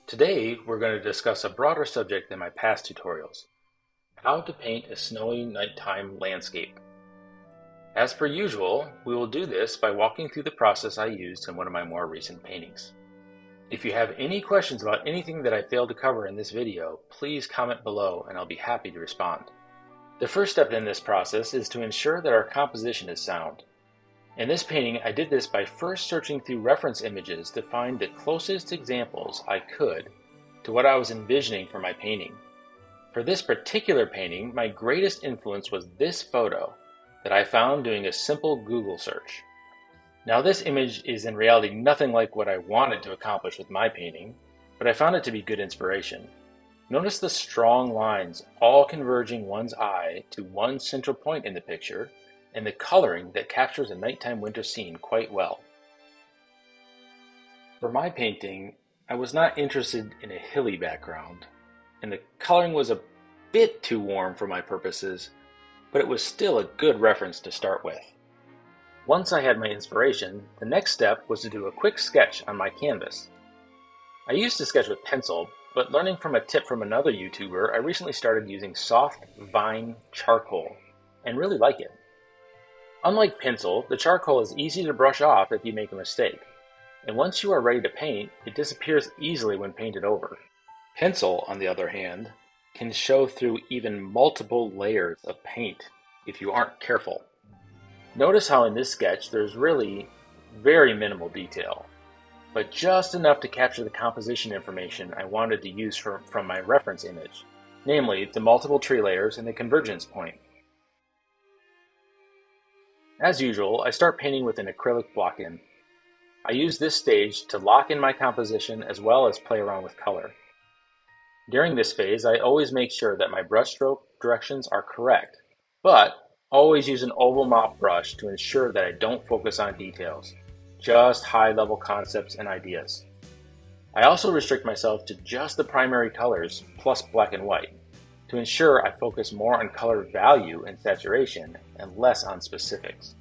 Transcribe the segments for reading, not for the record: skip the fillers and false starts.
Today, we're going to discuss a broader subject than my past tutorials: how to paint a snowy nighttime landscape. As per usual, we will do this by walking through the process I used in one of my more recent paintings. If you have any questions about anything that I failed to cover in this video, please comment below and I'll be happy to respond. The first step in this process is to ensure that our composition is sound. In this painting, I did this by first searching through reference images to find the closest examples I could to what I was envisioning for my painting. For this particular painting, my greatest influence was this photo that I found doing a simple Google search. Now, this image is in reality nothing like what I wanted to accomplish with my painting, but I found it to be good inspiration. Notice the strong lines all converging one's eye to one central point in the picture, and the coloring that captures a nighttime winter scene quite well. For my painting, I was not interested in a hilly background, and the coloring was a bit too warm for my purposes, but it was still a good reference to start with. Once I had my inspiration, the next step was to do a quick sketch on my canvas. I used to sketch with pencil, but learning from a tip from another YouTuber, I recently started using soft vine charcoal, and really like it. Unlike pencil, the charcoal is easy to brush off if you make a mistake, and once you are ready to paint, it disappears easily when painted over. Pencil, on the other hand, can show through even multiple layers of paint if you aren't careful. Notice how in this sketch there's really very minimal detail, but just enough to capture the composition information I wanted to use from my reference image, namely the multiple tree layers and the convergence point. As usual, I start painting with an acrylic block-in. I use this stage to lock in my composition as well as play around with color. During this phase, I always make sure that my brushstroke directions are correct, but always use an oval mop brush to ensure that I don't focus on details, just high-level concepts and ideas. I also restrict myself to just the primary colors plus black and white, to ensure I focus more on color value and saturation and less on specifics.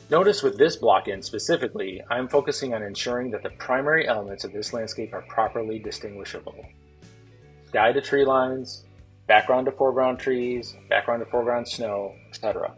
Notice with this block-in specifically, I'm focusing on ensuring that the primary elements of this landscape are properly distinguishable. Sky to tree lines, background to foreground trees, background to foreground snow, etc.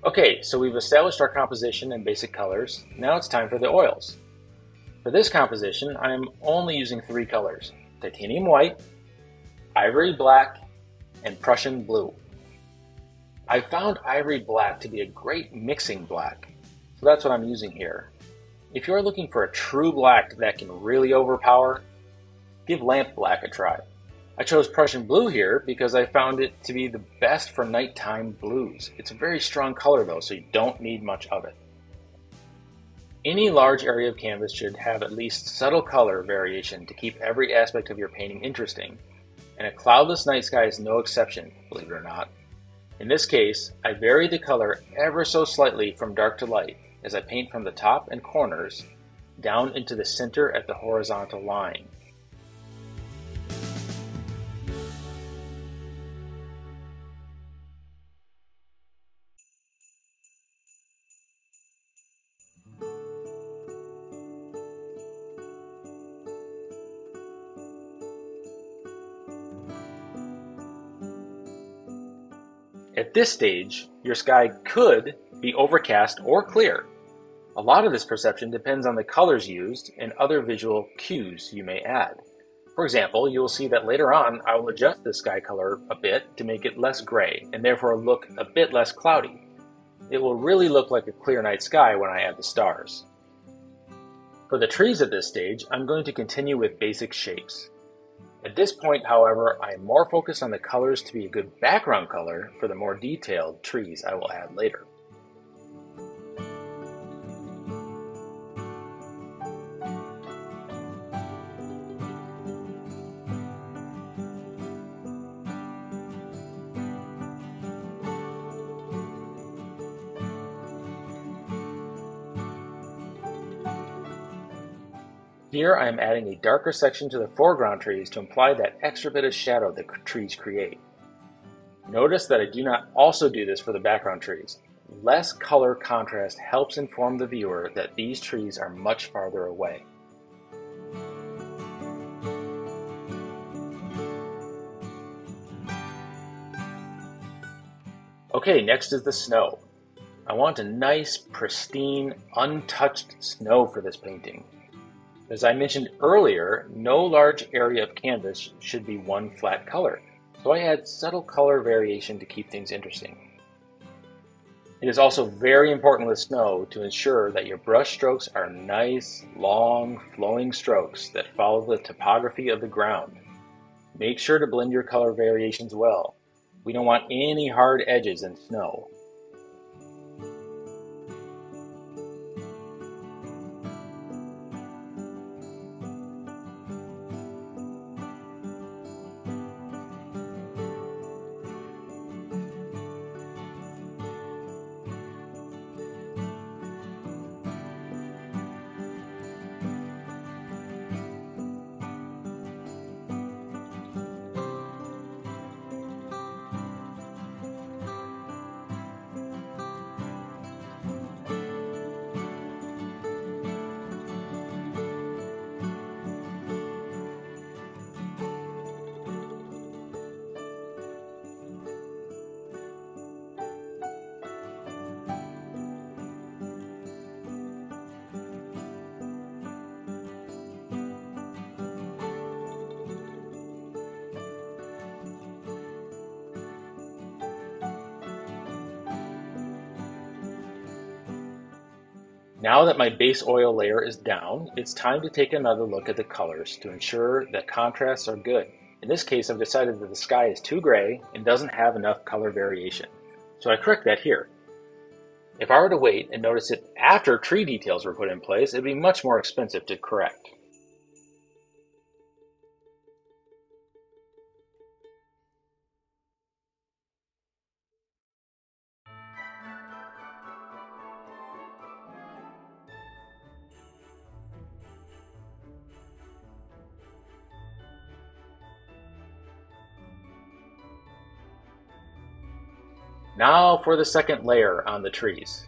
Okay, so we've established our composition and basic colors. Now it's time for the oils. For this composition, I am only using 3 colors: titanium white, ivory black, and Prussian blue. I found ivory black to be a great mixing black, so that's what I'm using here. If you're looking for a true black that can really overpower, give lamp black a try. I chose Prussian blue here because I found it to be the best for nighttime blues. It's a very strong color though, so you don't need much of it. Any large area of canvas should have at least subtle color variation to keep every aspect of your painting interesting, and a cloudless night sky is no exception, believe it or not. In this case, I vary the color ever so slightly from dark to light as I paint from the top and corners down into the center at the horizontal line. At this stage, your sky could be overcast or clear. A lot of this perception depends on the colors used and other visual cues you may add. For example, you will see that later on I will adjust the sky color a bit to make it less gray and therefore look a bit less cloudy. It will really look like a clear night sky when I add the stars. For the trees at this stage, I'm going to continue with basic shapes. At this point, however, I am more focused on the colors to be a good background color for the more detailed trees I will add later. Here I am adding a darker section to the foreground trees to imply that extra bit of shadow the trees create. Notice that I do not also do this for the background trees. Less color contrast helps inform the viewer that these trees are much farther away. Okay, next is the snow. I want a nice, pristine, untouched snow for this painting. As I mentioned earlier, no large area of canvas should be one flat color, so I add subtle color variation to keep things interesting. It is also very important with snow to ensure that your brush strokes are nice, long, flowing strokes that follow the topography of the ground. Make sure to blend your color variations well. We don't want any hard edges in snow. Now that my base oil layer is down, it's time to take another look at the colors to ensure that contrasts are good. In this case, I've decided that the sky is too gray and doesn't have enough color variation, so I correct that here. If I were to wait and notice it after tree details were put in place, it'd be much more expensive to correct. Now for the second layer on the trees.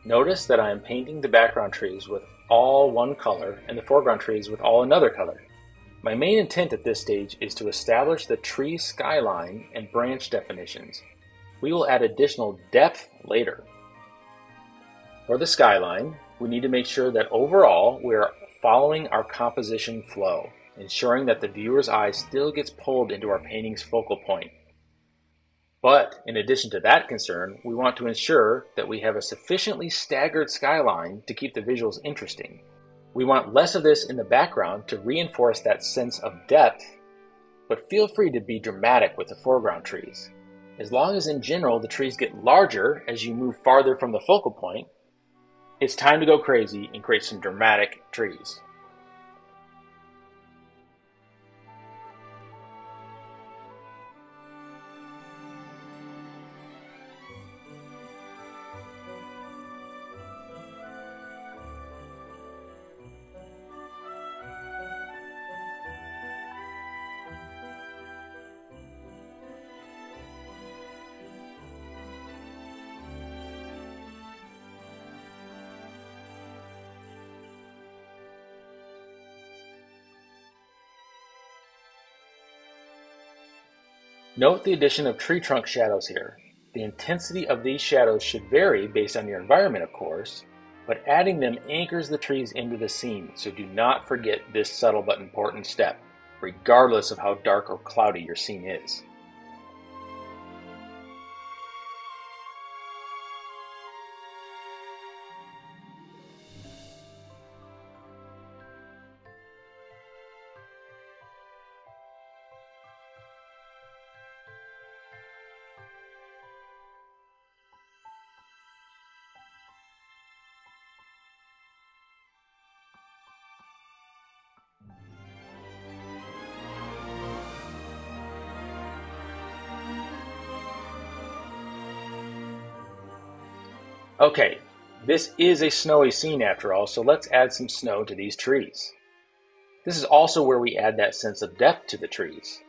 Notice that I am painting the background trees with all one color and the foreground trees with all another color. My main intent at this stage is to establish the tree skyline and branch definitions. We will add additional depth later. For the skyline, we need to make sure that overall we are following our composition flow, ensuring that the viewer's eye still gets pulled into our painting's focal point. But in addition to that concern, we want to ensure that we have a sufficiently staggered skyline to keep the visuals interesting. We want less of this in the background to reinforce that sense of depth but feel free to be dramatic with the foreground trees. As long as in general the trees get larger as you move farther from the focal point, it's time to go crazy and create some dramatic trees. Note the addition of tree trunk shadows here. The intensity of these shadows should vary based on your environment, of course, but adding them anchors the trees into the scene, so do not forget this subtle but important step, regardless of how dark or cloudy your scene is. Okay, this is a snowy scene after all, so let's add some snow to these trees. This is also where we add that sense of depth to the trees.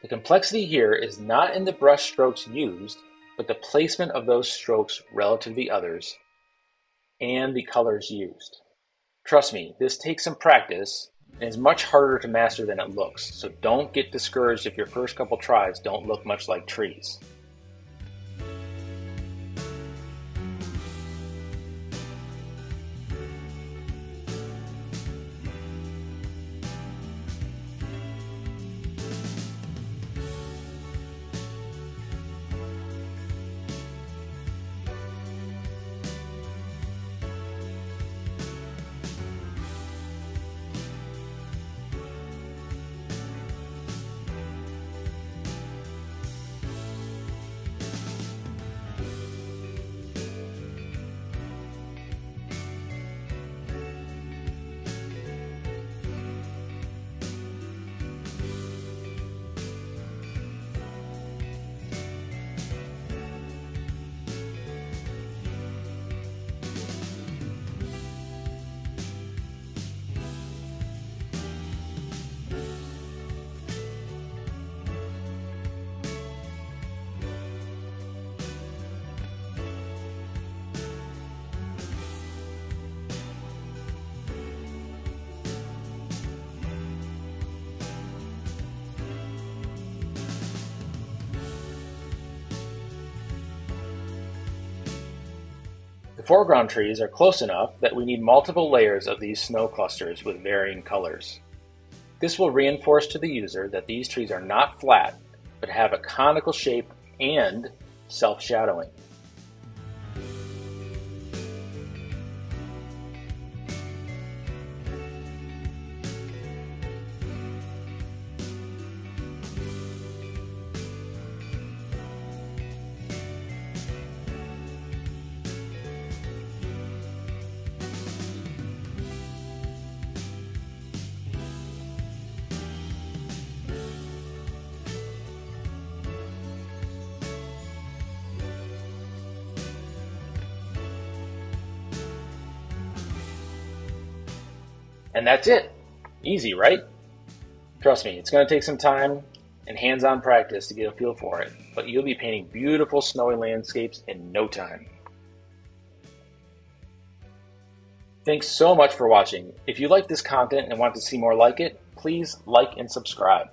The complexity here is not in the brush strokes used, but the placement of those strokes relative to the others, and the colors used. Trust me, this takes some practice, and is much harder to master than it looks, so don't get discouraged if your first couple tries don't look much like trees. The foreground trees are close enough that we need multiple layers of these snow clusters with varying colors. This will reinforce to the user that these trees are not flat, but have a conical shape and self-shadowing. And that's it. Easy, right? Trust me, it's going to take some time and hands-on practice to get a feel for it, but you'll be painting beautiful snowy landscapes in no time. Thanks so much for watching. If you like this content and want to see more like it, please like and subscribe.